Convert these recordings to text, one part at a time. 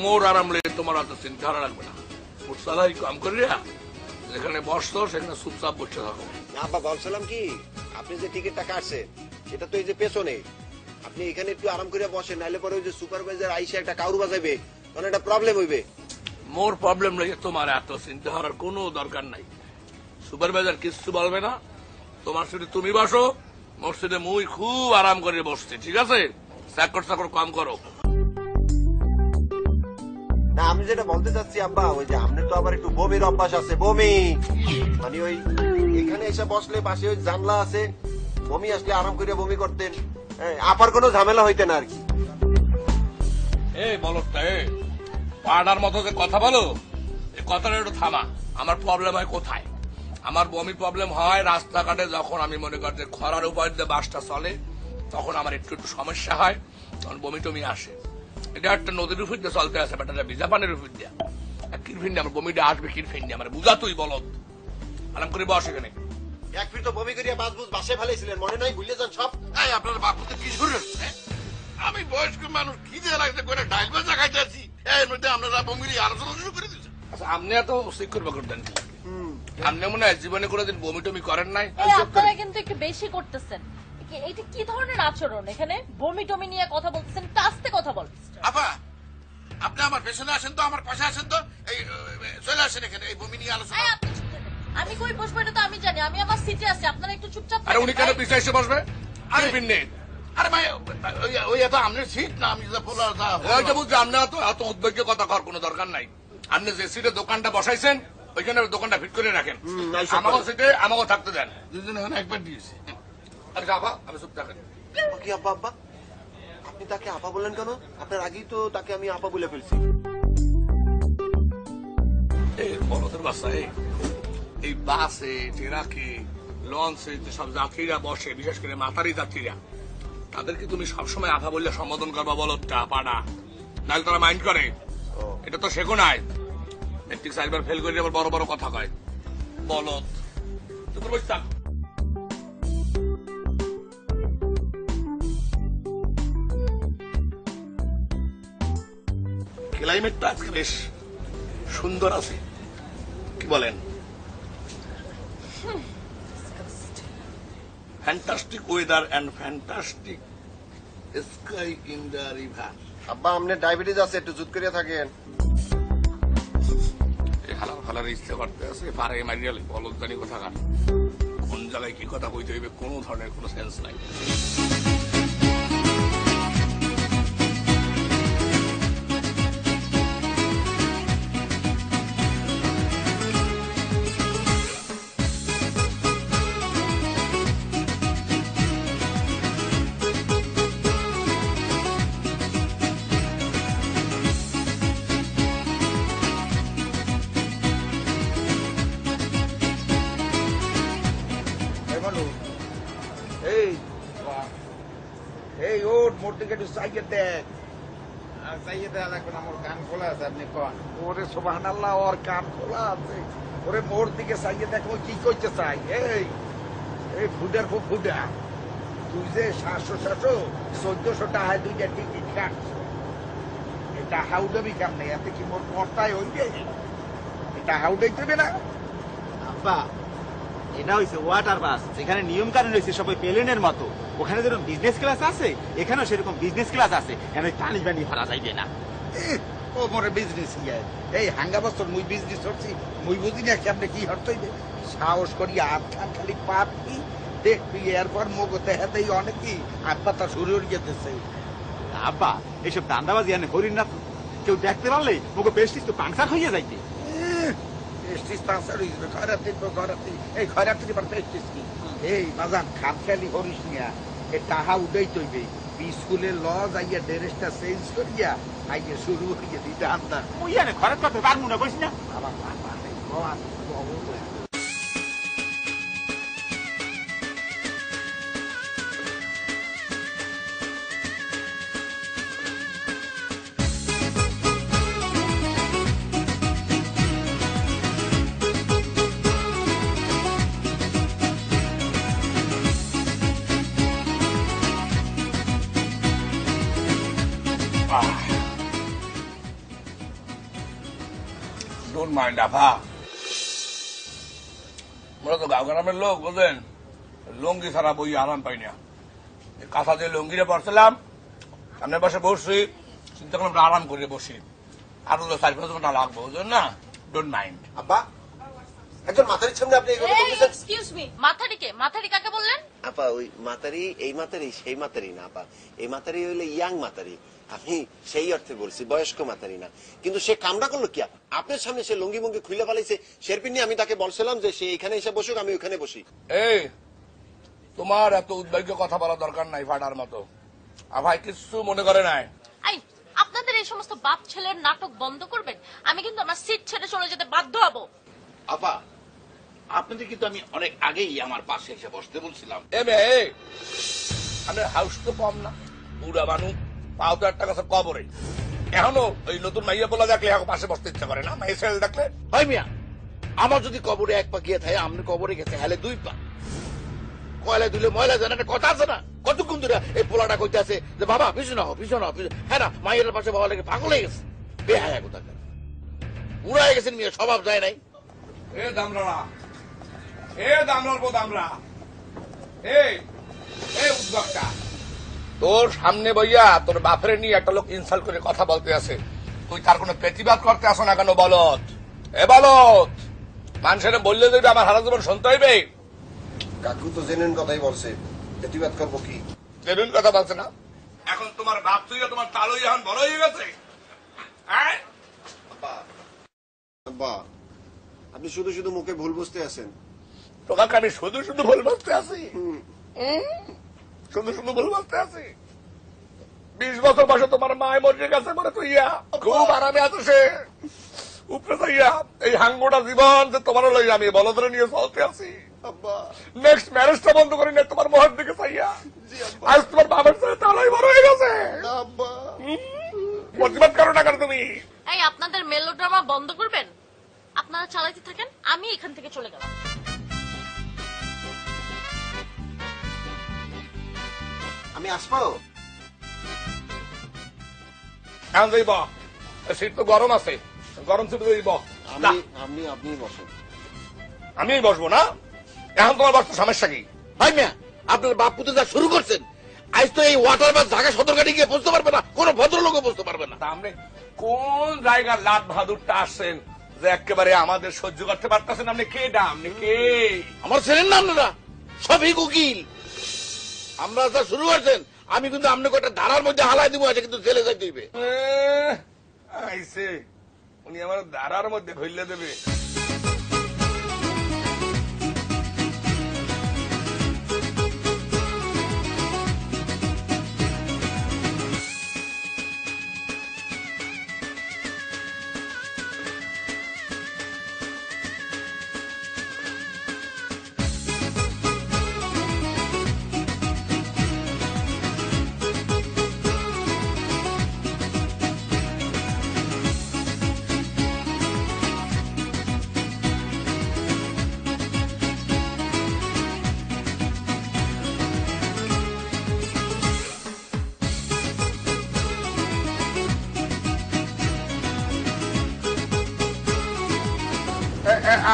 মোর আরাম লেগে তোমার অত চিন্তা রাখবে না। সালাই কাম করিয়া যেখানে বসতো সেখানে চুপচাপ বসে থাকো। না আব্বা, বলছিলাম কি, আপনি যে টিকিটটা কাটছেন সেটা তো এই যে পেছনে, আপনি এখানে একটু আরাম করে বসেন, নাইলে পরে ওই যে সুপারভাইজার আইসে একটা কাউর বাজাইবে, তখন একটা প্রবলেম হইবে। মোর প্রবলেম লেগে তোমার এত চিন্তা করার কোনো দরকার নাই। সুপারভাইজার কিছু বলবে না। তোমার সিটে তুমি বসো, মোর সিটে মুই খুব আরাম করে বসছি, ঠিক আছে? চাকর চাকর কম করো। না আমি যেটা বলতে চাচ্ছি আব্বা, ওই যে আপনার তো আবার একটু বমির অভ্যাস আছে, বমি মানে ওই এখানে এসে বসলে পাশে ওই জানলা আছে, বমি আসলে আরাম করে বমি করতেন, আপার কোনো ঝামেলা হইতে না আর কি। এই বলো পাড়ার মতো যে কথা বলো, এই কথাটা একটু থামা। আমার প্রবলেম হয় কোথায়? আমার বমি প্রবলেম হয় রাস্তাঘাটে, যখন আমি মনে করি যে খরার উপায় দিয়ে বাসটা চলে, তখন আমার একটু একটু সমস্যা হয়, তখন বমি টমি আসে। এটা একটা নদীর উপর দিয়ে চলতে আসে, বেটা ভিজা পানির উপর দিয়ে কিরফিন দিয়ে আমার বমিটা আসবে, কিরফিন দিয়ে আমার বুঝা তুই বলত। আরাম করে বস এখানে। এক ফির তো বমি করিয়া বাস বুঝ বাসে ফেলাইছিলেন, মনে নাই? ভুলে যান সব। আপনার বাপুতে কি শুরু? আমি বয়স্ক মানুষ, কি যে লাগছে করে ডাইল বাজা খাইতেছি, এর মধ্যে আপনারা বমির আলোচনা শুরু করে দিচ্ছেন। আচ্ছা আপনি এত শিক্ষর করতেন, আপনি মনে হয় জীবনে কোনোদিন বমি টমি করেন নাই? আপনারা কিন্তু একটু বেশি করতেছেন। এটা কি ধরনের আচরণ? এখানে বমি টমি নিয়ে কথা বলতেছেন, আস্তে কথা বলতেছেন। আপা আপনি আমার পেছনে আসেন তো, আমার পাশে আসেন তো, এই চলে আসেন এখানে, এই বমি নিয়ে আলোচনা। আমি কই বসবো এটা তো আমি জানি, আমি আমার সিটে আছি, আপনারা একটু চুপচাপ। আরে উনি কেন পিছিয়ে এসে বসবে? আরে বিন্নে, আরে ভাই ওই এত আপনার সিট না, আমি ওইটা বুঝছি। আপনার তো এত উদ্বেগ্য কথা করার কোনো দরকার নাই। আপনি যে সিটে দোকানটা বসাইছেন ওইখানে দোকানটা ফিট করে রাখেন, আমাকে সিটে আমাকে থাকতে দেন। দুজন এখানে একবার দিয়েছি। আচ্ছা আপা আমি চুপ থাকেন। কি আব্বা? আব্বা আপনি তাকে আপা বললেন কেন? আপনার আগেই তো তাকে আমি আপা বলে ফেলছি। এই বলদের বাচ্চা, এই বাসে ট্রাকে লঞ্চে সব যাত্রীরা বসে, বিশেষ করে মাতারি যাত্রীরা, তাদেরকে তুমি সবসময় আফা বললে সম্বোধন করবা বলদটা পাড়া, নাহলে তারা মাইন্ড করে। এটা তো শেখো নাই, মেট্রিক সাইবার ফেল করে আবার বড় বড় কথা কয় বলদ। তুই তো বসে থাক। ক্লাইমেটটা আজকে বেশ সুন্দর আছে, কি বলেন? Fantastic weather and fantastic sky in the river. আব্বা আপনার ডায়াবেটিস আছে, একটু জুত করিয়া থাকেন। হালার ইচ্ছে করতে আছে, পারে মারিয়ালে বলদ জানি কোথাকার, কোন জায়গায় কি কথা কইতে হইবে কোন ধরনের কোন সেন্স নাই। এই ওর মোর দিকে একটু চাইয়ে দেখ। চাইয়ে দেওয়া লাগবে না, মোর কান খোলা আছে, আপনি কন। ওরে সুবহানাল্লাহ, ওর কান খোলা আছে। ওরে মোর দিকে চাইয়ে দেখ, ও কি করতে চাই। এই ফুডার খুব ফুডা, তুই যে 700-1400 টাকায় দুইটা টিকিট কাটছ, এটা হাউডাবি কাম নেই, এতে কি মোর কর্তায় হইবে? এটা হাউডাই দেবে না আব্বা। এটা হয়েছে ওয়াটার বাস, যেখানে নিয়ম কানুন রয়েছে সবাই প্লেনের মতো। ওখানে যেরকম বিজনেস ক্লাস আছে, এখানেও সেরকম বিজনেস ক্লাস আছে। এখানে পানি পানি ভরা যাইবে না। ও মোরে বিজনেস এই হাঙ্গা বছর মুই বিজনেস করছি, মুই বুঝি না কেমনে কি হতে হইবে। সাহস করি আটখান খালি পাপি দেখবি, এরপর মগতে হাতেই অনেকই আব্বা তা শুরু হয়ে যেতেছে। আব্বা এইসব দান্দাবাজি আনে হরিণ না, কেউ দেখতে পারলে মোকে পেস্টিস তো পাংচার হইয়া যাইতে। পেস্টিস পাংচার হয়ে যাবে, খয়রাতি এই খয়রাতি এবার পেস্টিস কি? এই বাজান খাম খেয়ালি হরিস নিয়া, এ টাহা উঠেই তৈবে স্কুলের লজ আইয়া ড্রেসটা চেঞ্জ করিয়া আইয়া শুরু হইয়া দিতে আনতাম। ওই আনে খরচ করতে পারবো না, কইস না। আমার বাবা ডোন্ট মাইন্ড আফা। আমরা তো গাঁও গ্রামের লোক, বুঝলেন, লুঙ্গি ছাড়া বই আরাম পাই না। কাঁথা দিয়ে লুঙ্গিরে পড়ছিলাম, সামনে পাশে বসছি, চিন্তা করলাম আরাম করে বসি, আরো 4-5 ঘন্টা লাগবে, বুঝলেন না? Don't mind. আব্বা, একজন মাথারির সামনে আপনি এইভাবে বলতেছেন? এক্সকিউজ মি, মাথারি কাকে বললেন? আপা ওই মাতারি, এই মাতারি সেই মাতারি না আপা, এই মাতারি হইলে ইয়াং মাতারি। আমি সেই অর্থে বলছি, বয়স্ক মাতারি না। কিন্তু সে কামটা করলো কি? আপনার সামনে সে লুঙ্গি মুঙ্গি খুলে ফেলাইছে শেরপিন নিয়ে। আমি তাকে বলছিলাম যে সে এখানে এসে বসুক, আমি ওখানে বসি। এই, তোমার এত উদ্বেগ্য কথা বলা দরকার নাই ফাটার মতো। ভাই কিছু মনে করে নাই। এই, আপনাদের এই সমস্ত বাপ ছেলের নাটক বন্ধ করবেন। আমি কিন্তু আমার সিট ছেড়ে চলে যেতে বাধ্য হব। আপা, আপনাদের কিন্তু আমি অনেক আগেই আমার পাশে এসে বসতে বলছিলাম। আমি হাউস তো কম না, বুড়া মানুষ, পাও তো একটা কাছে কবরে। এখনো ওই নতুন মাইয়া বলা দেখলে এখন পাশে বসতে ইচ্ছা করে না, মাইয়া ছেলে দেখলে। ভাই মিয়া, আমার যদি কবরে এক পা গিয়ে থাকে, আপনি কবরে গেছে হেলে 2 পা। কয়লা ধুলে ময়লা জানা একটা কথা আছে না? কতক্ষণ ধরে এই পোলাটা কইতে আছে যে বাবা পিছনে হও, পিছনে হও। হ্যাঁ না, মাইয়ের পাশে বাবা লেগে পাগল হয়ে গেছে, বেহায়া কোথা উড়াই গেছেন মিয়া, স্বভাব যায় নাই। এ দামরা, এ দামরার বো দামরা, এ উদ্যোক্তা, তোর সামনে বইয়া তোর বাপরে নিয়ে একটা লোক ইনসাল্ট করে কথা বলতে আছে, তুই তার কোনো প্রতিবাদ করতে আসো না কেন? বলত, এ বলত, মানুষের বললে যদি আমার সারা জীবন শুনতে হইবে। কাকু তো জেনুইন কথাই বলছে, প্রতিবাদ করবো কি? জেনুইন কথা বলছে না? এখন তোমার বাপ তুই তোমার তালুই এখন বড় হয়ে গেছে। হ্যাঁ আব্বা, আপনি শুধু শুধু মুখে ভুল বুঝতে আছেন। তোমাকে আমি শুধু শুধু ভুল বলতে আছি, শুধু শুধু ভুল বলতে আছি। 20 বছর বয়সে তোমার মায় মরে গেছে বলে তুই খুব আরামে আছে সে উপরে যাইয়া এই হাঙ্গোটা জীবন যে তোমার লইয়া আমি বল ধরে নিয়ে চলতে আছি। নেক্সট ম্যারেজটা বন্ধ করে নিয়ে তোমার মোহর দিকে চাইয়া আজ তোমার বাবার সাথে তালাই বড় হয়ে গেছে। প্রতিবাদ করো না কেন তুমি? এই, আপনাদের মেলোড্রামা বন্ধ করবেন? আপনারা চালাইতে থাকেন, আমি এখান থেকে চলে গেলাম। আমি আসবো? এখন যাইব, শীত তো গরম আছে, গরম শীত যাইব। আপনি বসেন। আমি বসবো না? এখন তোমার বসতে সমস্যা কি? ভাই মিয়া, আপনার বাপ পুতে যা শুরু করছেন, আজ তো এই ওয়াটার বাস ঢাকা সদরঘাটে গিয়ে বুঝতে পারবে না, কোন ভদ্রলোকও বুঝতে পারবে না। তা আপনি কোন জায়গার লাট বাহাদুরটা আসছেন যে একেবারে আমাদের সহ্য করতে পারতেছেন? আপনি কে? আপনি কে? আমার ছেলের নাম না, সবই উকিল। আমরা যা শুরু করছেন, আমি কিন্তু আপনাকে একটা ধারার মধ্যে হালাই দিব, আছে কিন্তু জেলে যাইতে দিবে। আইসে উনি আমার দাঁড়ার মধ্যে ঘইলে দেবে।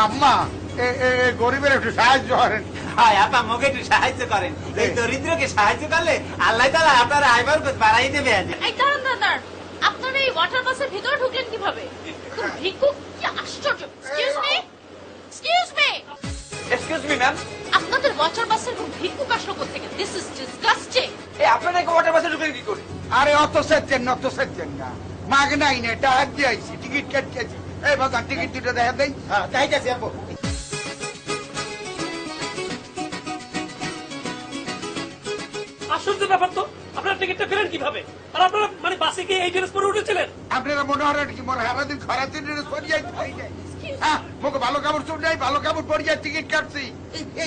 আম্মা, গরিবের একটু সাহায্য করেন। হয় আপা, মোকে একটু সাহায্য করেন। এই দরিদ্রকে সাহায্য করলে আল্লাহ তাআলা আপনার আয় বরকত বাড়াই দেবে। এই দাঁড়ান, আপনারা এই ওয়াটার বাসের ভিতরে ঢুকলেন কিভাবে? ভিক্ষুক, কি আশ্চর্য! এক্সকিউজ মি ম্যাম, আপনাদের ওয়াটার বাসের ভিক্ষুক আসলো কোথেকে? This is disgusting. আপনারা ওয়াটার বাসে ঢুকেন কি করে? আরে অত সেচ্ছেন না, মাগ নাই না, এটা হাত দিয়ে আইছি, টিকিট কেটেছি। এই বাবা, টিকিট দুটো দেখা দেই। হ্যাঁ, তাই আছে আপু। আশ্চর্য ব্যাপার তো, আপনার টিকিটটা পেলেন কিভাবে? আর আপনারা মানে বাসে কি এই ড্রেস পরে উঠেছিলেন? আপনারা মনে হয় কি মোর সারাদিন খরাদিন সরিয়ে হ্যাঁ, মোকে ভালো কাপড় চোখ নাই, ভালো কাপড় পরিয়ে টিকিট কাটছি।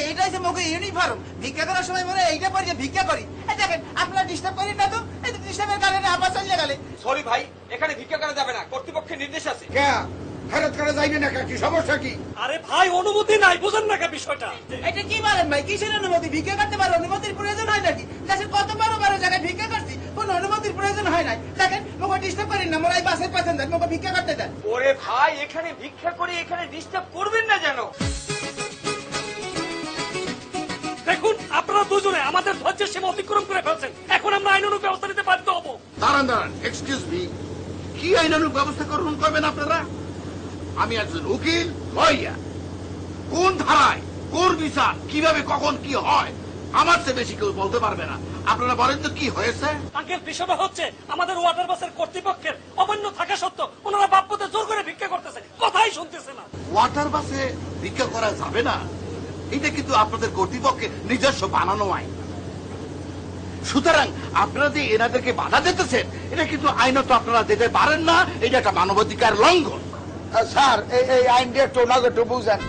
এইটা হচ্ছে মোকে ইউনিফর্ম। ভিক্ষা করার সময় মনে এইটা পরিয়ে ভিক্ষা করি। এই দেখেন, আপনারা ডিস্টার্ব করেন না তো। এই ডিস্টার্বের কারণে আবার চলে গেলে। সরি ভাই, এখানে ভিক্ষা করা যাবে না, কর্তৃপক্ষের নির্দেশ আছে। কে ফেরত করা যাইবে না? কি সমস্যা কি? আরে ভাই, অনুমতি নাই, বুঝেন না বিষয়টা? এটা কি বলেন ভাই? কিসের অনুমতি? ভিক্ষা করতে পারো, অনুমতির প্রয়োজন হয় নাকি? দেশের কত বড় বড় জায়গায় ভিক্ষা করছি, কোনো অনুমতির প্রয়োজন হয় নাই। দেখেন মোকে ডিস্টার্ব করেন না, মোরা এই বাসের প্যাসেঞ্জার, মোকে ভিক্ষা করতে দেন। ওরে ভাই এখানে ভিক্ষা করে এখানে ডিস্টার্ব করবেন না যেন। দেখুন আপনারা দুজনে আমাদের ধৈর্যের সীমা অতিক্রম করে ফেলছেন, এখন আমরা আইনানুগ ব্যবস্থা নিতে বাধ্য হবো। দাঁড়ান, এক্সকিউজ মি, কি আইনানুগ ব্যবস্থা গ্রহণ করবেন আপনারা? আমি একজন উকিল, লয়ার। কোন ধারায়, কোন বিচার, কিভাবে, কখন কি হয় আমার চেয়ে বেশি কেউ বলতে পারবে না। আপনারা বলেন তো কি হয়েছে? আঙ্কেল বিষয়টা হচ্ছে আমাদের ওয়াটার বাসের কর্তৃপক্ষের অমান্য থাকা সত্ত্বেও ওনারা বাপ্পতে জোর করে ভিক্ষা করতেছে, কথাই শুনতেছে না। ওয়াটার বাসে ভিক্ষা করা যাবে না, এটা কিন্তু আপনাদের কর্তৃপক্ষের নিজস্ব বানানো আইন। সুতরাং আপনারা যে এনাদেরকে বাধা দিতেছেন, এটা কিন্তু আইনত আপনারা দিতে পারেন না, এটা একটা মানবাধিকার লঙ্ঘন। স্যার এই আইন দিয়ে একটু ওনাকে একটু বুঝেন।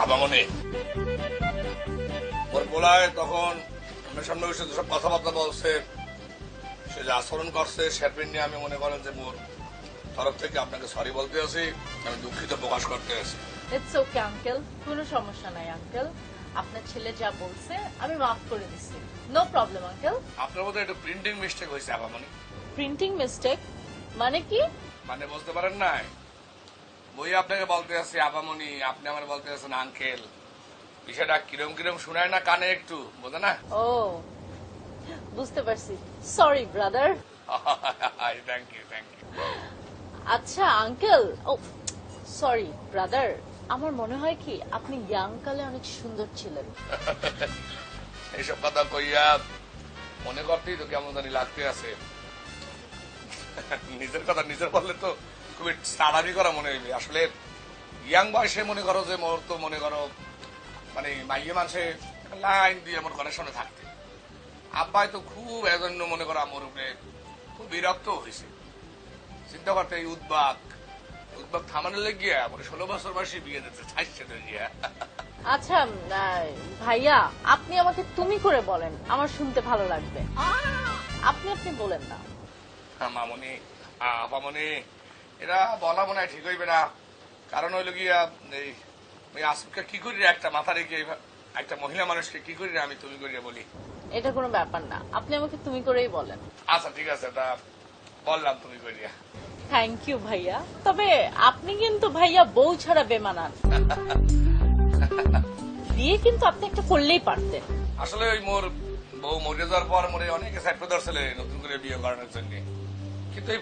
আবামনি ওর গোলায় তখন আমার সামনে বসে যেসব কথাবার্তা বলছে, সে যে আচরণ করছে, সেটা নিয়ে আমি মনে করেন যে মোর তরফ থেকে আপনাকে সরি বলতে আছি, আমি দুঃখিত প্রকাশ করতে আছি। ইটস ওকে আঙ্কেল, কোনো সমস্যা নাই আঙ্কেল। আপনার ছেলে যা বলছে আমি মাফ করে দিচ্ছি, নো প্রবলেম আঙ্কেল। আপনার মধ্যে একটু প্রিন্টিং মিস্টেক হয়েছে আবামনি। প্রিন্টিং মিস্টেক মানে কি? মানে বুঝতে পারেন নাই? বই আপনাকে বলতে আছি আবামনি, আপনি আমার বলতে আছেন আঙ্কেল। বিষয়টা কিরম কিরম শোনায় না কানে একটু, বোঝে না? ও বুঝতে পারছি, সরি ব্রাদার। Thank you. আচ্ছা আঙ্কেল, ও সরি ব্রাদার, আমার মনে হয় কি আপনি ইয়াং কালে অনেক সুন্দর ছিলেন। এইসব কথা কইয়া মনে করতেই তো কেমন জানি লাগতে আছে। নিজের কথা নিজের বললে তো খুবই সাড়াবি করা মনে হইবে। আসলে ইয়াং বয়সে মনে করো যে মোর তো মনে করো মানে মাইয়ে মানুষে লাইন দিয়ে আমার ঘরের সামনে থাকতে, আব্বাই তো খুব এজন্য মনে করো আমার উপরে খুব বিরক্ত হয়েছে। চিন্তা করতে এই উদ্বাগ থামানোর লেগিয়া আমার 16 বছর বয়সে বিয়ে দিতে চাইছে তো গিয়া। আচ্ছা ভাইয়া, আপনি আমাকে তুমি করে বলেন, আমার শুনতে ভালো লাগবে। আপনি বলেন না। মামনি আপামনি, এরা বলা মনে হয় ঠিক হইবে না। কারণ হইল গিয়া এই আসুককে কি করি একটা মাথা রেখে একটা মহিলা মানুষকে কি করি আমি তুমি করিয়া বলি। এটা কোনো ব্যাপার না, আপনি আমাকে তুমি করেই বলেন। আচ্ছা ঠিক আছে, তা বললাম তুমি করিয়া। থ্যাংক ইউ ভাইয়া। তবে আপনি কিন্তু ভাইয়া বউ ছাড়া বেমানান। বিয়ে কিন্তু আপনি একটা করলেই পারতেন। আসলে ওই মোর বউ মরে যাওয়ার পর মরে অনেকে সাইড ধরছিল নতুন করে বিয়ে করানোর জন্য, কিন্তু এই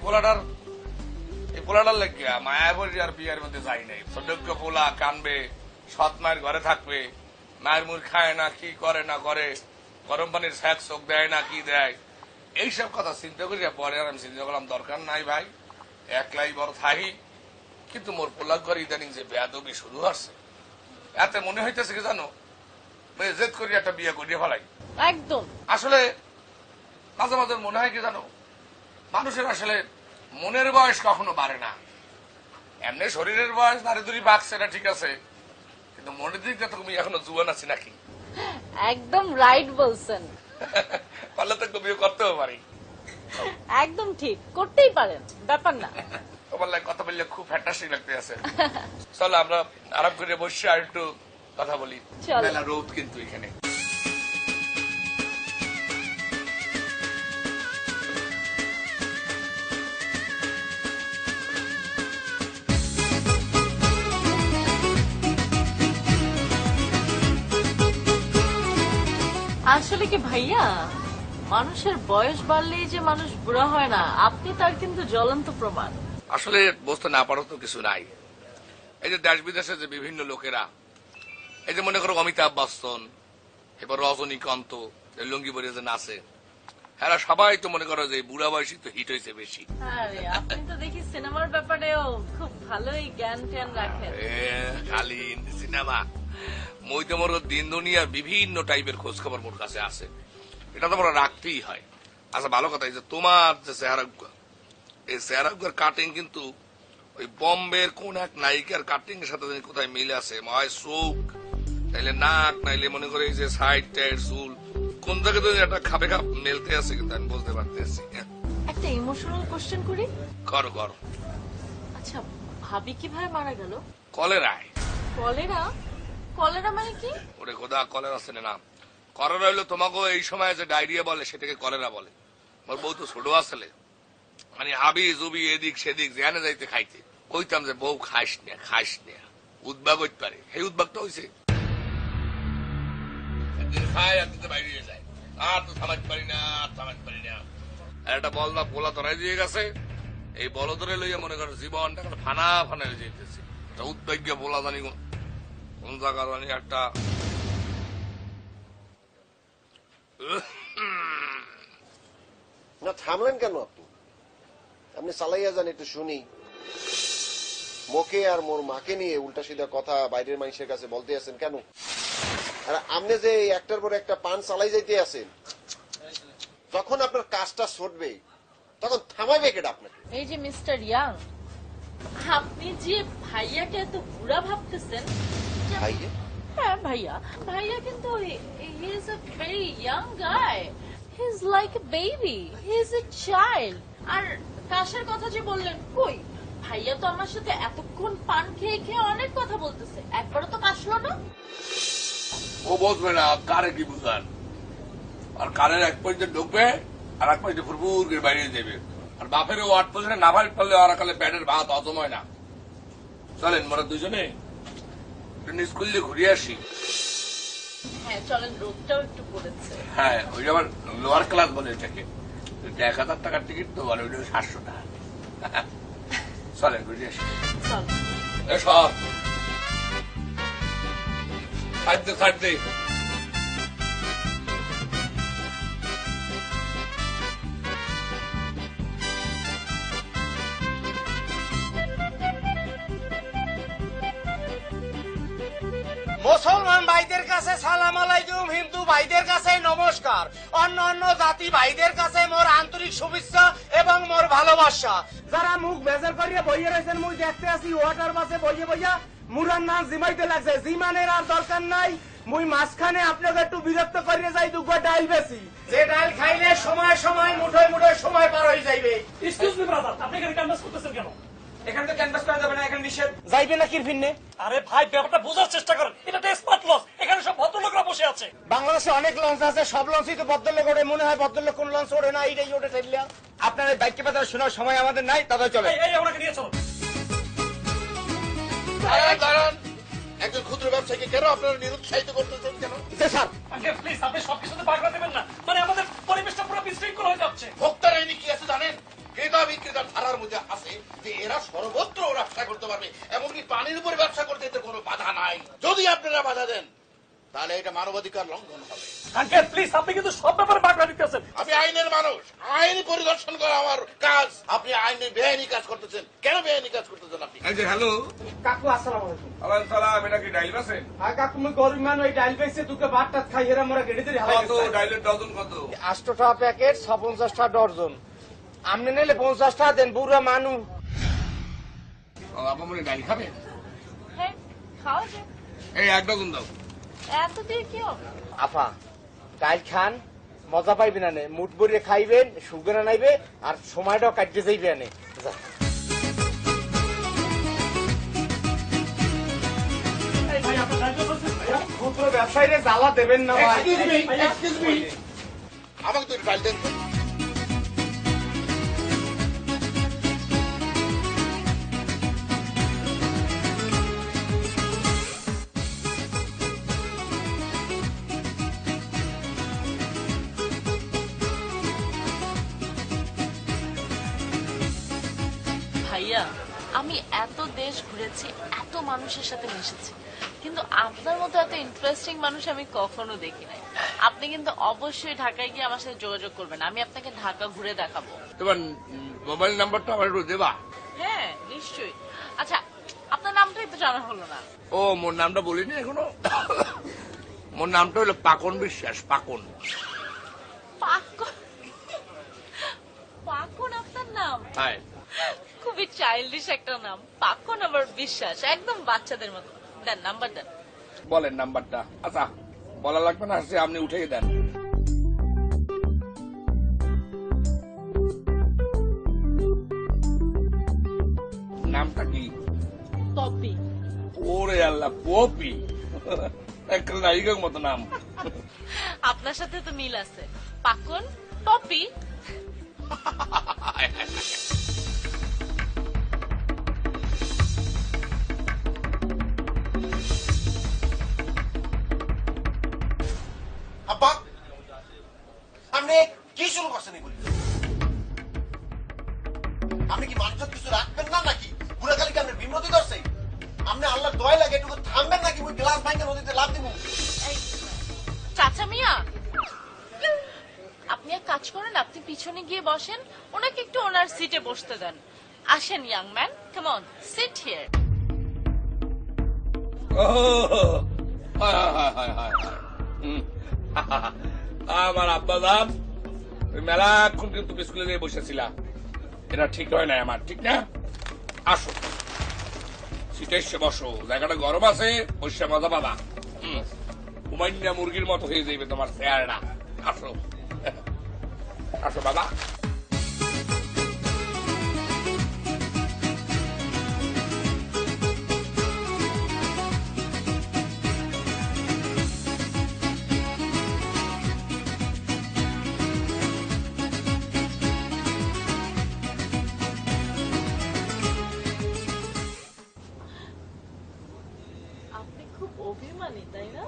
পোলাটার লেগিয়া মায়া বলি আর বিয়ের মধ্যে যাই নাই। সৌযোগ্য পোলা কানবে, সৎ মায়ের ঘরে থাকবে, মায়ের মুখ খায় না, কি করে না করে, গরম পানির স্যাক চোখ দেয় না কি দেয়, এইসব কথা চিন্তা করিয়া পরে আর আমি চিন্তা করলাম দরকার নাই ভাই, একলাই বড় থাকি। কিন্তু মোর পোলার ঘরে ইদানিং যে বেয়াদবি শুরু হচ্ছে, এতে মনে হইতেছে কি জানো, জেদ করি একটা বিয়ে করিয়া ফেলাই। একদম। আসলে মাঝে মাঝে মনে হয় কি জানো, মানুষের আসলে মনের বয়স কখনো বাড়ে না। এমনি শরীরের বয়স নারী দুরি বাড়ছে, এটা ঠিক আছে, কিন্তু মনের দিক দিয়ে তুমি এখনো জুয়ান আছি নাকি? একদম রাইট বলছেন। পারলে তো বিয়ে করতেও পারি। একদম ঠিক, করতেই পারেন, ব্যাপার না। তোমার লাগে কথা বললে খুব ফ্যান্টাস্টিক লাগতে আছে। চলো আমরা আরাম করে বসে আর একটু কথা বলি। চলো। মেলা রোদ কিন্তু এখানে। আসলে কি ভাইয়া, মানুষের বয়স বাড়লেই যে মানুষ বুড়া হয় না, আপনি তার কিন্তু জ্বলন্ত প্রমাণ। আসলে বুঝতে না পারো তো কিছু নাই। এই যে দেশ বিদেশে যে বিভিন্ন লোকেরা, এই যে মনে করো অমিতাভ বচ্চন, এবার রজনীকান্ত লুঙ্গি পরে যে নাচে, এরা সবাই তো মনে করো যে বুড়া বয়সী তো হিট হয়েছে বেশি। আরে আপনি তো দেখি সিনেমার ব্যাপারেও খুব ভালোই জ্ঞান ট্যান রাখেন। খালি সিনেমা মই তো মোর দিন দুনিয়ার বিভিন্ন টাইপের খোঁজ খবর মোর কাছে আছে, এটা তো মোরা রাখতেই হয়। আচ্ছা ভালো কথা, এই যে তোমার যে চেহারা, এই চেহারার কাটিং কিন্তু ওই বম্বের কোন এক নায়িকার কাটিং এর সাথে কোথায় মিলে আছে। হয় চোখ, নাইলে নাক, নাইলে মনে করে এই যে সাইড টাইড চুল, কোন জায়গায় তো একটা খাপে খাপ মেলতে আছে, কিন্তু আমি বলতে পারতেছি। একটা ইমোশনাল কোশ্চেন করি। করো করো। আচ্ছা, ভাবি কিভাবে মারা গেল? কলেরায়। কলেরা? কলেরা মানে কি? ওরে খোদা, কলেরা আছে না? কলেরা হইলো তোমাকে এই সময় যে ডায়রিয়া বলে সেটাকে কলেরা বলে। মোর বউ তো ছোট আসলে, মানে হাবি জুবি এদিক সেদিক যেখানে যাইতে খাইতে কইতাম যে বউ খাইস না উদ্বাগ হইতে পারে, সেই উদ্বাগটা হয়েছে। একদিন খায় একদিন বাইরে যায়, আর তো থামাতে পারি না। আর একটা বলদা পোলা ধরাই দিয়ে গেছে, এই বল ধরে লইয়া মনে করো জীবনটা ফানা হয়ে যেতেছে। উদ্বাগ্য পোলা জানি কোন জায়গা জানি একটা না থামলেন কেন আপনি? আপনি চালাইয়া যান, একটু শুনি। মোকে আর মোর মাকে নিয়ে উল্টা সিধা কথা বাইরের মানুষের কাছে বলতে আছেন কেন? আর আপনি যে একটার পর একটা পান চালাই যাইতে আছেন, যখন আপনার কাজটা ছুটবে তখন থামাইবে কেটা আপনাকে? এই যে মিস্টার ইয়াং, আপনি যে ভাইয়াকে এত বুড়া ভাবতেছেন। ভাইয়া? হ্যাঁ ভাইয়া, ভাইয়া কিন্তু he is a very young guy. He is like a baby, he is a child. আর কাশের কথা যে বললেন, কই ভাইয়া তো আমার সাথে এতক্ষণ পান খেয়ে অনেক কথা বলতেছে, একবারও তো কাশলো না। ও বসবে না, কারে কি বুঝান? আর কারের এক পয়েন্টে ঢুকবে আর এক পয়েন্টে ফুরফুর করে বাইরে দেবে। আর বাপের ও 8% না ভাই পারলে আর কালে ব্যাটের ভাত হজম হয় না। চলেন মোরা দুজনে স্কুল দিয়ে ঘুরে আসি। হ্যাঁ চলেন, রোদটাও একটু পড়েছে। হ্যাঁ, ওই আবার লোয়ার ক্লাস বলে এটাকে। 1000 টাকার টিকিট তো, আর ওইটা 700 টাকা। চলেন ঘুরে আসি। চল। এসব ছাড়তে মুসলমান ভাইদের কাছে সালাম আলাইকুম, হিন্দু ভাইদের কাছে নমস্কার, অন্য অন্য জাতি ভাইদের কাছে মোর আন্তরিক শুভেচ্ছা এবং মোর ভালোবাসা। যারা মুখ বেজার করিয়া বইয়ে রয়েছেন, মুই দেখতে আসি ওয়াটার বাসে বইয়া মুরার নাম জিমাইতে লাগছে। জিমানের আর দরকার নাই, মুই মাঝখানে আপনাকে একটু বিরক্ত করিয়ে যাই, দুগো ডাইল বেশি। যে ডাইল খাইলে সময় সময় মুঠোয় সময় পার হয়ে যাইবে। এক্সকিউজ মি ব্রাদার, আপনি এখানে ক্যানভাস করতেছেন কেন? এখানে তো ক্যানভাস করা যাবে না, এখানে নিষেধ। যাইবে না কির ভিন্নে? আরে ভাই, ব্যাপারটা বোঝার চেষ্টা করেন, এটা একটা স্মার্ট লঞ্চ, এখানে সব ভদ্রলোকরা বসে আছে। বাংলাদেশে অনেক লঞ্চ আছে, সব লঞ্চই তো ভদ্রলোক ওঠে। মনে হয় ভদ্রলোক কোন লঞ্চ ওঠে না, এইটাই ওঠে চাইলে। আপনার এই বাইককে কথা শোনার সময় আমাদের নাই, তবে চলে। এই ওনাকে নিয়ে চলো। দাঁড়ান, একজন ক্ষুদ্র ব্যবসায়ীকে কেন আপনারা নিরুৎসাহিত করতেছেন কেন? স্যার আঙ্কেল প্লিজ, আপনি সবকিছুতে পাগলা দেবেন না, মানে আমাদের পরিবেশটা পুরো বিশৃঙ্খল হয়ে যাচ্ছে। ভোক্তার আইনি কি আছে জানেন? ক্রেতা বিক্রেতার ধারার মধ্যে আছে যে এরা সর্বত্র ব্যবসা করতে পারবে, এমনকি পানির উপরে ব্যবসা করতে এতে কোনো বাধা নাই। যদি আপনারা বাধা দেন তাহলে এটা মানবাধিকার লঙ্ঘন হবে। আঙ্কেল প্লিজ, আপনি কিন্তু সব ব্যাপারে পাগলা দিতেছেন। আমি আইনের মানুষ, আইন পরিদর্শন করা আমার কাজ। আপনি আইনের বেআইনি কাজ করতেছেন। কেন বেআইনি কাজ করতেছেন আপনি? এই যে হ্যালো কাকু আসসালামু আলাইকুম। আলাইকুম সালাম, এটা কি ডাইল আছে? আর কাকু মুই গরিব মানুষ, এই ডাইল বেচে দুটো ভাত টাত খাই, এরা মোরা গেড়ে ধরে হালাই কত ডাইলের ডজন কত? 8 টাকা প্যাকেট, 56টা ডর্জন। আপনি নিলে 50টা দেন, বুড়া মানুষ। আপামনি ডাইল খাবে? হ্যাঁ খাওয়া যায়। এই 1 ডজন দাও। এত দিয়ে কি হবে? আপা ডাইল খান, মজা পাইবেন না, মুঠ ভরিয়ে খাইবেন, সুগার নাইবে, আর সময়টাও কাটতে যাইবে না। এই ভাই, আপনার দায়িত্ব বলছেন ভাইয়া। ক্ষুদ্র ব্যবসায়ীরা জ্বালা দেবেন না ভাই। এক্সকিউজ মি, আমাকে তো ডাইল দেন। ভাইয়া, আমি এত দেশ ঘুরেছি, এত মানুষের সাথে মিশেছি, কিন্তু আপনার মতো এত ইন্টারেস্টিং মানুষ আমি কখনো দেখি নাই। আপনি কিন্তু অবশ্যই ঢাকায় গিয়ে আমার সাথে যোগাযোগ করবেন, আমি আপনাকে ঢাকা ঘুরে দেখাবো। তোমার মোবাইল নাম্বারটা আমার একটু দেবা? হ্যাঁ নিশ্চয়ই। আচ্ছা, আপনার নামটাই তো জানা হলো না। ও, মোর নামটা বলিনি এখনো। মোর নামটা হলো পাকন বিশ্বাস। পাকন? পাকন? পাকন আপনার নাম? হ্যাঁ। খুবই চাইল্ডিশ একটা নাম, পাকন আবার বিশ্বাস, একদম বাচ্চাদের মতো। দেন নাম্বার দেন। বলেন নাম্বারটা। আচ্ছা বলা লাগবে না, আপনি উঠেই দেন। নামটা কি? পপি। ওরে আল্লাহ, পপি। একটা নায়িকার মতো নাম। আপনার সাথে তো মিল আছে, পাকন, পপি। আব্বা আপনি কি শুরু করছেন এগুলি? আপনি কি মানুষ কিছু রাখবেন না নাকি? পুরা খালি কি আপনি বিমতি ধরছে? আপনি আল্লাহ দোয়া লাগে একটু থামবেন নাকি? ওই গ্লাস ভাঙে নদীতে লাফ দিব। এই, চাচা মিয়া, আপনি এক কাজ করেন, আপনি পিছনে গিয়ে বসেন, ওনাকে একটু ওনার সিটে বসতে দেন। আসেন young man, come on, sit here. আমার আব্বা দাম মেলাক্ষণ কিন্তু স্কুলে গিয়ে বসেছিলা, এটা ঠিক হয় না আমার, ঠিক না? আসো সিটে এসে বসো, জায়গাটা গরম আছে, বসে মজা পাবা। উমাইন্যা মুরগির মতো হয়ে যাইবে তোমার চেয়ারটা। আসো আসো বাবা। আপনি খুব অভিমানী, তাই না?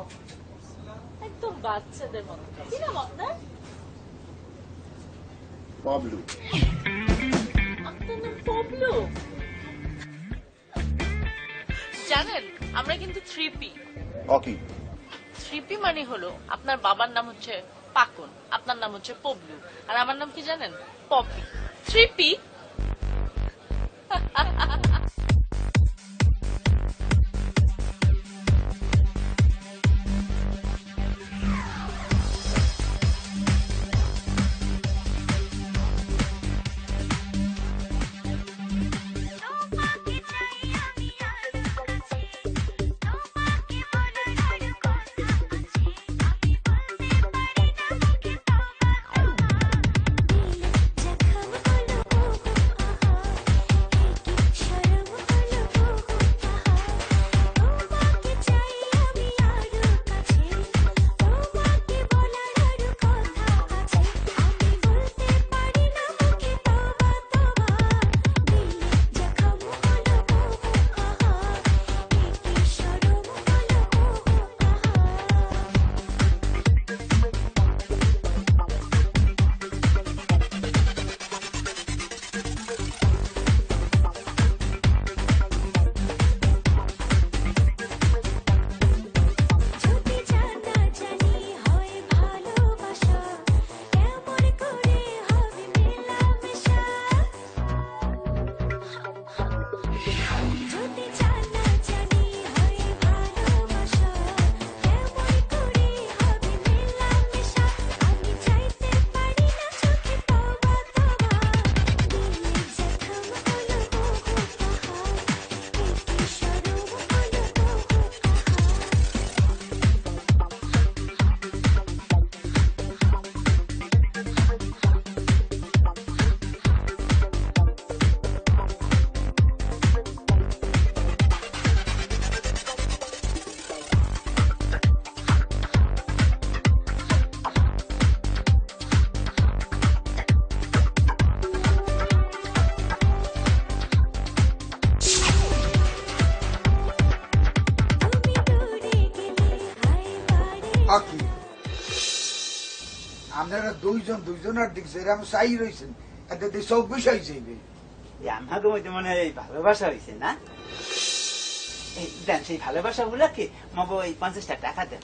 একদম বাচ্চাদের মতো। কি নাম আপনার? বাবলু। আপনার নাম পবলু? জানেন, আমরা কিন্তু 3P। ওকে। 3P মানে হলো আপনার বাবার নাম হচ্ছে পাকন, আপনার নাম হচ্ছে পবলু, আর আমার নাম কি জানেন? পপি। 3P। আপনারা দুইজনের দিক যেরকম চাই রয়েছেন এতে 24 হয়ে যাইবে। আমাকে মধ্যে মনে হয় এই ভালোবাসা হয়েছে না? এই দেন সেই ভালোবাসা গুলাকে মগো এই 50 টাকা দেন।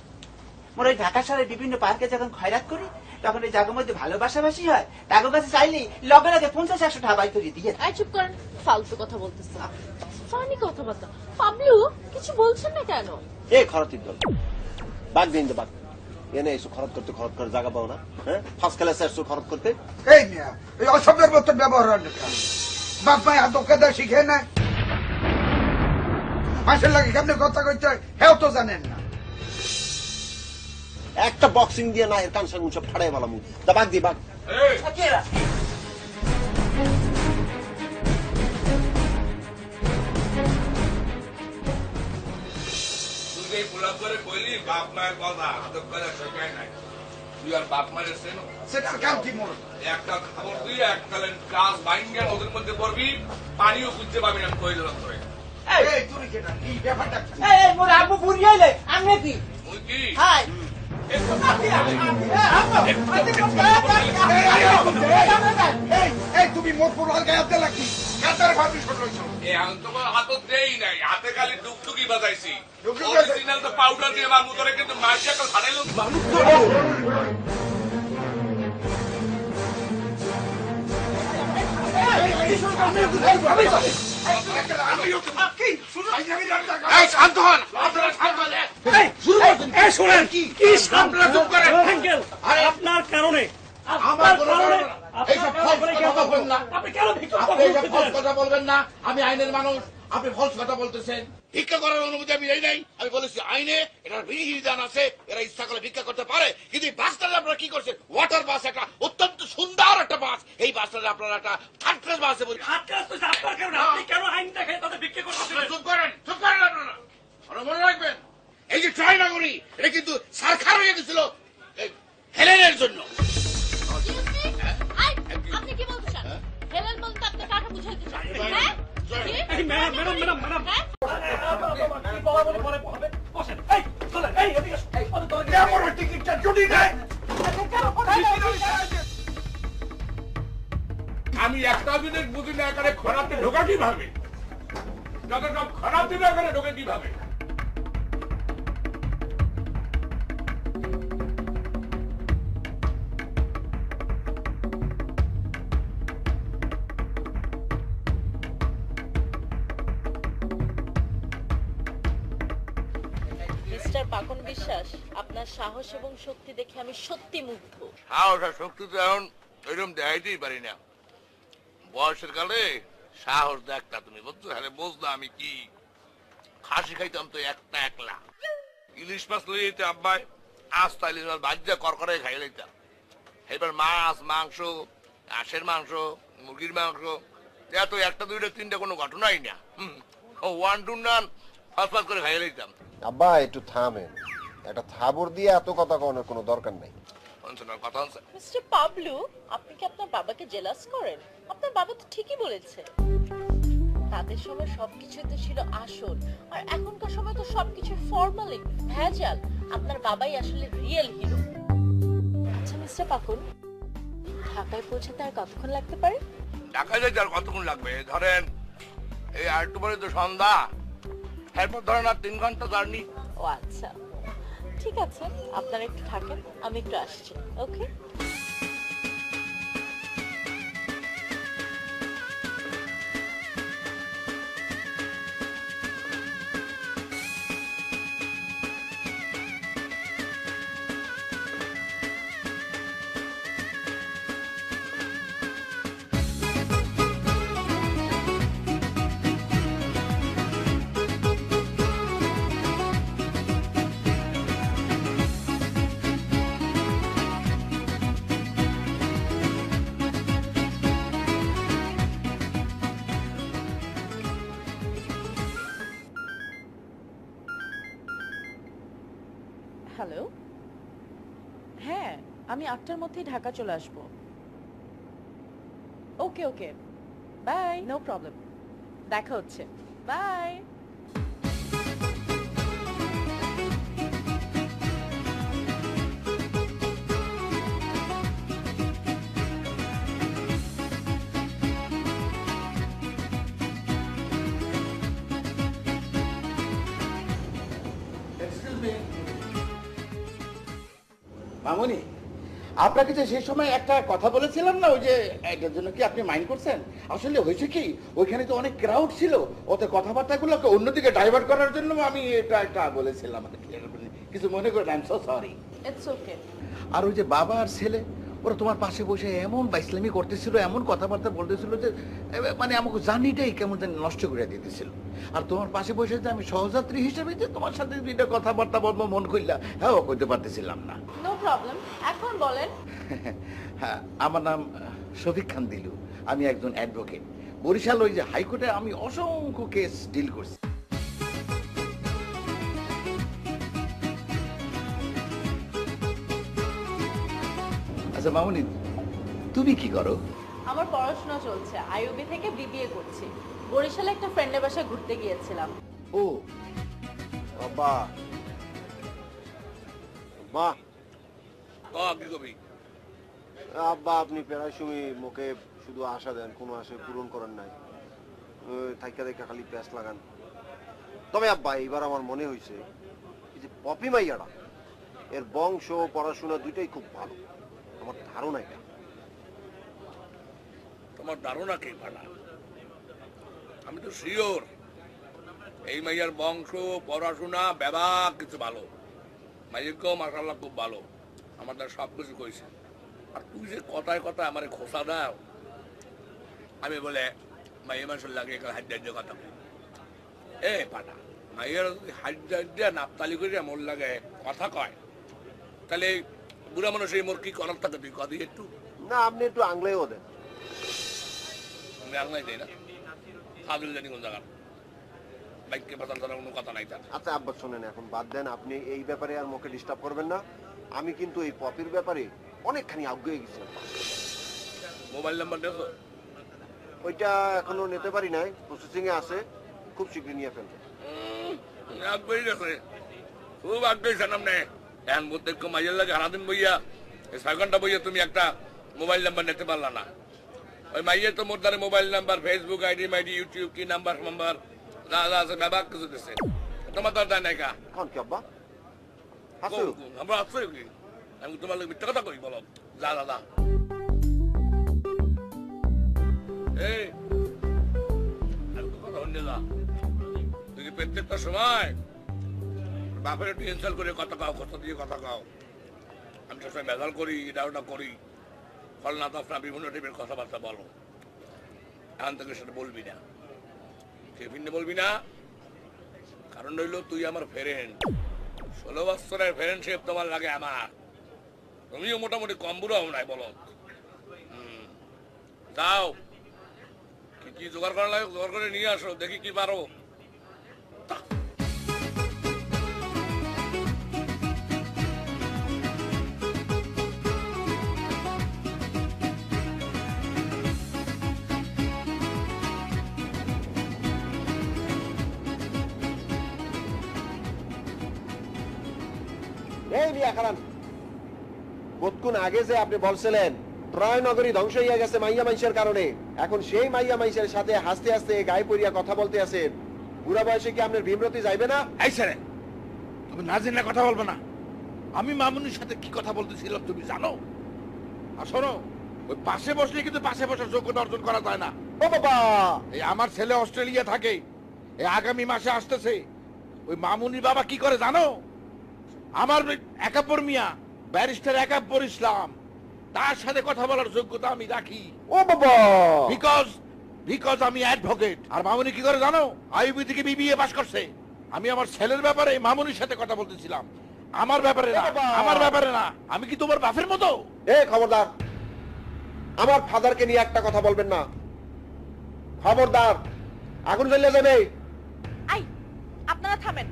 মোর ওই ঢাকা শহরের বিভিন্ন পার্কে যখন খয়রাত করি তখন ওই জায়গার মধ্যে ভালোবাসাবাসি হয়, তাদের কাছে চাইলেই লগে লগে 50-100 টাকা বাই করে দিয়ে। এই চুপ করেন, ফালতু কথা বলতেছে, ফানি কথাবার্তা। পাবলু কিছু বলছেন না কেন? এই খরতির দল বাদ দিন, বাদ এনে এসে খরচ করতে খরচ করে জায়গা পাও না? হ্যাঁ, ফার্স্ট ক্লাসে আসছো খরচ করতে। এই মিয়া এই অসভ্যের মতো ব্যবহার হয় না। বাপ মায় হাত কেদা শিখে না, মাসের লাগে কেমনে কথা কইতে হয় হেও তো জানেন না। একটা বক্সিং দিয়ে না এর কান সান সব ফাড়াই ভালো মুখ তা বাদ দি, বাদ। এই পোলা করে কইলি বাপ মায়ের কথা আদব করে শেখায় নাই। তুই আর বাপ মায়ের চেনো? সেটার কাম কি মোর? একটা খবর দিয়ে এককালীন কাজ ভাঙ্গে নদীর মধ্যে পড়বি, পানিও খুঁজতে পাবি না কই দিলাম তোরে। এই তুই কেটা কি ব্যাপারটা কি? এই মোর আব্বু বুড়িয়াইলে আমি কি তুই কি হাই এই তুমি মোর পুরো গায়ে হাত দিলা কি? কাতার পারমিশন লইছো? এই আমি তো কোনো হাতও দেই নাই, হাতে খালি ডুকডুকি বাজাইছি। ডুগডুগি অরিজিনাল তো পাউডার দিয়ে মারমু তোরে, কিন্তু মার্জিয়া তো ছাড়াইলো। এই শান্ত হন, আপনারা শান্ত হন। এই শুনেন কি সামনে চুপ করে আঙ্কেল আপনার কারণে আমার কোনো এইসব ফলস কথা বলবেন না। আপনি কেন ভিক্ষা আপনি এইসব ফলস কথা বলবেন না। আমি আইনের মানুষ, আপনি ফলস কথা বলতেছেন। ভিক্ষা করার অনুমতি আমি দেই নাই। আমি বলেছি আইনে এটার বিধিবিধান আছে, এরা ইচ্ছা করে ভিক্ষা করতে পারে। কিন্তু এই বাসটাতে আপনারা কি করছেন? ওয়াটার বাস, একটা অত্যন্ত সুন্দর একটা বাস। এই বাসটাতে আপনারা একটা থার্ড ক্লাস বাসে বলি। আপনার কারণে আপনি কেন আইন দেখে তাদের ভিক্ষা করতে চুপ করেন, চুপ করেন আপনারা। আর মনে রাখবেন, এই যে ট্রাই নগরী, এটা কিন্তু সারখার হয়ে গেছিল এই হেলেনের জন্য। আপনি কি বলতে চান? হেলেন বলতে আপনি কাকে বুঝাইতে চান? হ্যাঁ? এই ম্যাডাম হ্যাঁ? বসেন এই চলেন এই এদিকে কেমন টিকিটটা জুটি দেয়? আমি একটা জিনিস বুঝি না, এখানে খরাতে ঢোকা কিভাবে? যত সব খরাপ দিবে এখানে ঢোকে কিভাবে? মিস্টার পাকন বিশ্বাস, আপনার সাহস এবং শক্তি দেখে আমি সত্যি মুগ্ধ। সাহস আর শক্তি তো এখন ওইরকম দেখাইতেই পারি না। বয়সের কালে সাহস দেখতা তুমি, বুঝছো? হ্যাঁ বুঝলাম আমি কি খাসি খাইতাম তো একটা একলা। ইলিশ মাছ লই যেতে আব্বাই, আস্তা ইলিশ মাছ ভাজ্যা করকরে খাই লাইতাম। এবার মাছ, মাংস, হাঁসের মাংস, মুরগির মাংস, এত একটা দুইটা তিনটা কোনো ঘটনাই না। ওয়ান টু নান ফাঁস ফাঁস করে খাই লাইতাম। আব্বা একটু থামেন, একটা থাবর দিয়ে এত কথা কওয়ার কোনো দরকার নাই। কথা হচ্ছে মিস্টার পাবলু, আপনি কি আপনার বাবাকে জেলাস করেন? আপনার বাবা তো ঠিকই বলেছে। তাদের সময় সবকিছুতে ছিল আসল, আর এখনকার সময় তো সবকিছু ফর্মালিন, ভেজাল। আপনার বাবাই আসলে রিয়েল হিরো। আচ্ছা মিস্টার পাকুন, ঢাকায় পৌঁছাতে আর কতক্ষণ লাগতে পারে? ঢাকায় যাইতে আর কতক্ষণ লাগবে? ধরেন এই আর একটু পরে তো সন্ধ্যা, এরপর ধরেন আর 3 ঘন্টা জার্নি। ও আচ্ছা, ঠিক আছে, আপনারা একটু থাকেন, আমি একটু আসছি। ওকে। হ্যালো, হ্যাঁ আমি 8টার মধ্যেই ঢাকা চলে আসবো। ওকে ওকে, বাই, নো প্রবলেম, দেখা হচ্ছে, বাই। মামুনি, আপনাকে যে সেই সময় একটা কথা বলেছিলাম না, ওই যে এটার জন্য কি আপনি মাইন্ড করছেন? আসলে হয়েছে কি, ওইখানে তো অনেক ক্রাউড ছিল, ওদের কথাবার্তাগুলোকে অন্যদিকে ডাইভার্ট করার জন্য আমি এটা একটা বলেছিলাম। কিছু মনে করেন, I am so sorry. It's okay. আর ওই যে বাবা আর ছেলে, ওরা তোমার পাশে বসে এমন বাইসলামি করতেছিল, এমন কথাবার্তা বলতেছিল যে মানে আমাকে জার্নিটাই কেমন জানি নষ্ট করে দিতেছিল। আর তোমার পাশে বসে যে আমি সহযাত্রী হিসেবে যে তোমার সাথে দুইটা কথাবার্তা বলবো মন খুললা, হ্যাঁ কইতে পারতেছিলাম না। নো প্রবলেম, এখন বলেন। হ্যাঁ, আমার নাম শফিক খান দিলু, আমি একজন অ্যাডভোকেট। বরিশাল ওই যে হাইকোর্টে আমি অসংখ্য কেস ডিল করছি। আচ্ছা মামুনি, তুমি কি করো? আমার পড়াশোনা চলছে, আইইউবি থেকে বিবিএ করছি। বরিশালে একটা ফ্রেন্ডের বাসায় ঘুরতে গিয়েছিলাম। ও আব্বা মা কি কবি? আব্বা আপনি প্রায় সময় মুখে শুধু আশা দেন, কোনো আশা পূরণ করেন নাই, থাইকা দেখা খালি প্যাস লাগান। তবে আব্বা এইবার আমার মনে হয়েছে এই যে পপি মাইয়াটা, এর বংশ পড়াশোনা দুইটাই খুব ভালো, আমার ধারণা এটা। তোমার ধারণা কি ভাড়া? আমি তো শিওর এই মাইয়ার বংশ পড়াশোনা ব্যবহার কিছু ভালো, মাইয়াকেও মাশাআল্লাহ খুব ভালো, আমাদের সবকিছু কইছে। আর তুই যে কথায় কথায় আমার খোসা দাও, আমি বলে মাইয়া মানুষের লাগে হাড্ডা কথা বলি। এ পাটা মাইয়ার যদি হাড্ডা নাপতালি করে মোর লাগে কথা কয়, তাহলে বুড়া মানুষ এই মোর কি করার থাকে তুই কদি একটু? না আপনি একটু আংলেও দেন। আমি আংলাই দেই না, ফাজিল জানি কোন জায়গার বাইককে বাতাল ছাড়া কোনো কথা নাই তার। আচ্ছা আব্বা শোনেন, এখন বাদ দেন, আপনি এই ব্যাপারে আর মুখে ডিস্টার্ব করবেন না। আমি কিন্তু এই পপির ব্যাপারে অনেকখানি আগ্রহী গেছি। মোবাইল নাম্বার দেখো? ওইটা এখনো নিতে পারি নাই, প্রসেসিং এ আছে, খুব শীঘ্রই নিয়ে ফেলবো। আগ্রহী গেছে, খুব আগ্রহী জানাম নে। এখন প্রত্যেক মাইয়ের লাগে হারাদিন বইয়া, এই 6 ঘন্টা বইয়া তুমি একটা মোবাইল নাম্বার নিতে পারলা না। ওই মাইয়ের তো মোর দ্বারা মোবাইল নাম্বার, ফেসবুক আইডি মাইডি, ইউটিউব কি নাম্বার নাম্বার যা যা আছে ব্যবহার কিছু দিচ্ছে, তোমার তো আর দেয় নাই কা? এখন কি আব্বা হাসু? আমরা আসছে কি? আমি তোমার লোক মিথ্যা কথা কই বলো? যা দাদা এই আমি তো কথা হইনি যা, তুই কি প্রত্যেকটা সময় বাপের একটু ইনসাল করে কথা কাও, কথা দিয়ে কথা কাও? আমি সবসময় মেজাল করি, এটা ওটা করি, ফল না তো আপনার বিভিন্ন টাইপের কথাবার্তা বলো। এখন থেকে সেটা বলবি না, টিফিনে বলবি না, কারণ হইলো তুই আমার ফ্রেন্ড, 16 বছরের ফ্রেন্ডশিপ তোমার লাগে আমার, তুমিও মোটামুটি কম বুড়াও নাই বলো। যাও কি কি জোগাড় করা লাগে জোগাড় করে নিয়ে আসো, দেখি কি পারো। এই নিয়ে খারান, কতক্ষণ আগে যে আপনি বলছিলেন ট্রয় নগরী ধ্বংস হইয়া গেছে মাইয়া মাইশের কারণে, এখন সেই মাইয়া মাইশের সাথে হাসতে হাসতে গায়ে পড়িয়া কথা বলতে আছেন, বুড়া বয়সে কি আপনার বিমরতি যাইবে না? এই ছেলে, তুমি না জেনে কথা বলবে না। আমি মামুনির সাথে কি কথা বলতেছিলাম তুমি জানো? আর শোনো, ওই পাশে বসলে কিন্তু পাশে বসার যোগ্যতা অর্জন করা যায় না। ও বাবা, এই আমার ছেলে অস্ট্রেলিয়া থাকে, এই আগামী মাসে আসতেছে। ওই মামুনির বাবা কি করে জানো? আমার একাব্বর মিয়া, ব্যারিস্টার একাব্বর ইসলাম, তার সাথে কথা বলার যোগ্যতা আমি রাখি। ও বাবা, বিকজ আমি অ্যাডভোকেট। আর মামুনি কি করে জানো? আইইউবি থেকে বিবিএ পাস করছে। আমি আমার ছেলের ব্যাপারে মামুনির সাথে কথা বলতেছিলাম, আমার ব্যাপারে না, আমার ব্যাপারে না। আমি কি তোমার বাপের মতো? এ খবরদার, আমার ফাদারকে নিয়ে একটা কথা বলবেন না, খবরদার, আগুন জ্বলে যাবে। আই আপনারা থামেন,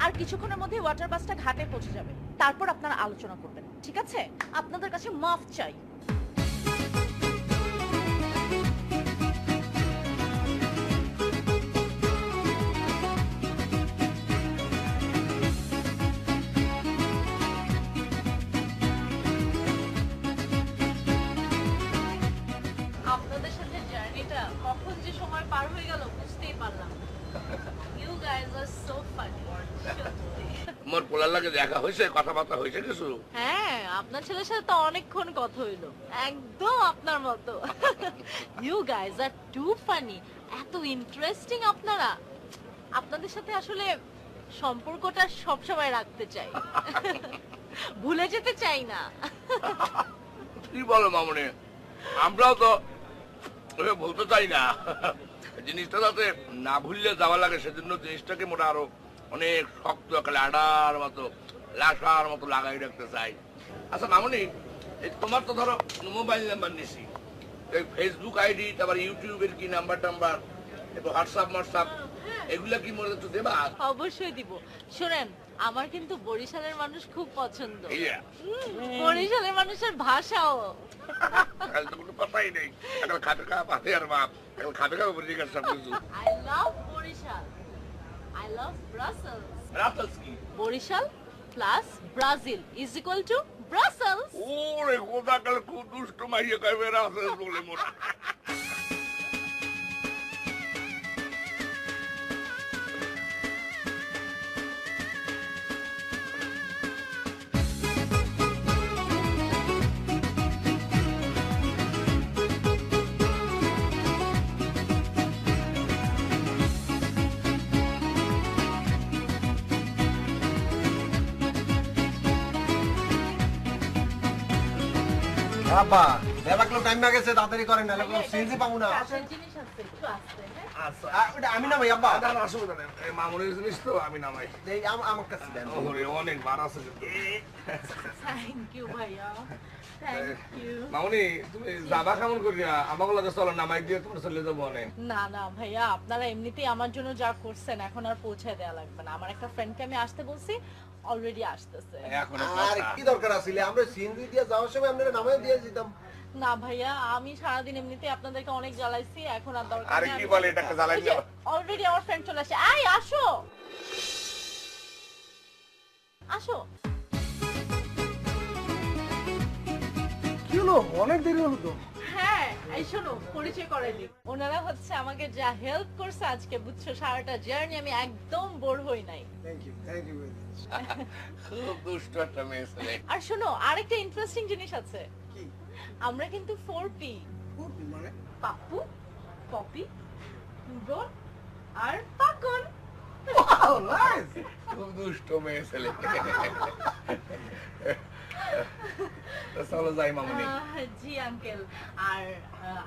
আর কিছুক্ষণের মধ্যে ওয়াটার বাসটা ঘাটে পৌঁছে যাবে, তারপর আপনারা আলোচনা করবেন, ঠিক আছে? আপনাদের কাছে মাফ চাই। আপনাদের সাথে জার্নিটা কখন যে সময় পার হয়ে গেল বুঝতেই পারলাম। You guys are so funny. মোর পোলার লাগে দেখা হয়েছে, কথাবার্তা হয়েছে কিছু? হ্যাঁ, আপনার ছেলের সাথে তো অনেকক্ষণ কথা হইলো, একদম আপনার মতো। You guys are too funny. এত ইন্টারেস্টিং আপনারা। আপনাদের সাথে আসলে সম্পর্কটা সব সময় রাখতে চাই, ভুলে যেতে চাই না। কি বলো মামুনি, আমরাও তো বলতে চাই না, জিনিসটা যাতে না ভুললে যাওয়া লাগে, সেজন্য জিনিসটাকে মোটা আরো অনেক শক্ত আডার মতো লাশার মতো লাগাই রাখতে চাই। আচ্ছা মামুনি, এই তোমার তো ধরো মোবাইল নাম্বার নিছি, ফেসবুক আইডি, তারপর ইউটিউবের কি নাম্বার টাম্বার, হোয়াটসঅ্যাপ এগুলা কি মনে একটু দেবা? অবশ্যই দিব। শোনেন, আমার কিন্তু বরিশালের মানুষ খুব পছন্দ ইয়া বরিশালের মানুষের ভাষাও কাল তো কোনো কথাই নেই এখন খাবে খা পাতে আর বাপ এখন খাবে খা বলি গেছে সব কিছু I love Barishal I love Brussels রাতস কি Barishal plus Brazil is equal to Brussels ওরে খোদা কাল খুব দুষ্ট মাইয়ে কইবে রাতস বলে মোরা আব্বা দেবাকলো টাইম না গেছে তাড়াতাড়ি করেন না লাগলো সিনজি পাবো না কাশের জিনিস আছে একটু আসতে হ্যাঁ ওটা আমি না ভাই আব্বা না অসুবিধা নেই এই মামুনের জিনিস তো আমি নামাই এই আমার কাছে দেন ওরে অনেক বার আছে কিন্তু থ্যাংক ইউ ভাইয়া থ্যাংক ইউ মামুনি তুমি যাবা কেমন করিয়া আমাকে লাগে চলো নামাই দিয়ে তোমার চলে যাবো অনেক না না ভাইয়া আপনারা এমনিতেই আমার জন্য যা করছেন এখন আর পৌঁছে দেয়া লাগবে না আমার একটা ফ্রেন্ডকে আমি আসতে বলছি অলরেডি আসতেছে এখন আর কি দরকার আছিল আমরা সিনজি দিয়ে যাওয়ার সময় আপনারা নামাই দিয়ে দিতাম না ভাইয়া আমি সারাদিন এমনিতে আপনাদেরকে অনেক জ্বালাইছি এখন আর দরকার আরে কি বলে এটাকে জ্বালাই দিও অলরেডি আমার ফ্রেন্ড চলে আসে আই আসো আসো কি হলো অনেক দেরি হলো তো হ্যাঁ এই শোনো পরিচয় করে দিই ওনারা হচ্ছে আমাকে যা হেল্প করছে আজকে বুঝছো সারাটা জার্নি আমি একদম বোর হই নাই থ্যাংক ইউ খুব দুষ্ট একটা মেয়ে ছেলে আর শোনো আরেকটা ইন্টারেস্টিং জিনিস আছে কি আমরা কিন্তু 4P মানে পাপ্পু পপি পুরো আর পাকন খুব দুষ্ট মেয়ে ছেলে চলো যাই মামুনি জি আঙ্কেল আর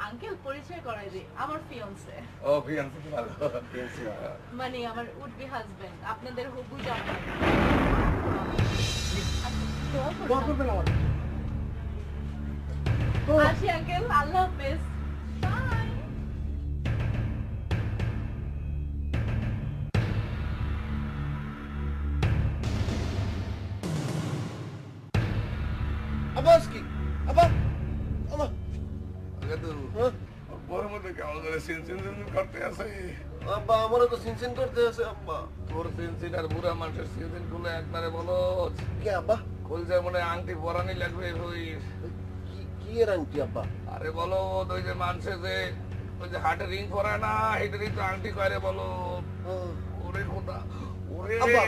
আঙ্কেল পরিচয় করাই দিই আমার ফিয়ন্সে ও ফিয়ান্সি ভালো মানে আমার উড বি হাজবেন্ড আপনাদের হবু জামাই দোয়া করবেন আমার আসি আঙ্কেল আল্লাহ হাফেজ বাই আব্বাস কি আব্বা আব্বা আগে তো বড় মধ্যে কেমন করে সিনসিন করতে আছে আব্বা আমারও তো সিনসিন করতে আছে আব্বা তোর সিনসিন আর বুড়া মানুষের সিনসিন গুলো একবারে বলো কি আব্বা কল যায় মনে আংটি পরানি লাগবে হই কি এর আংটি আব্বা আরে বলো ওই যে মানুষে যে ওই যে হার্টে রিং পরায় না হেঁটে তো আংটি করে বলো ওরে খোদা ওরে আব্বা।